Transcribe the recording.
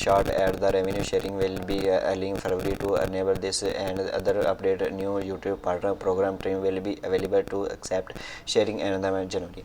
Short add the revenue sharing will be link February to enable this and other update. New YouTube partner program trim will be available to accept sharing and the January.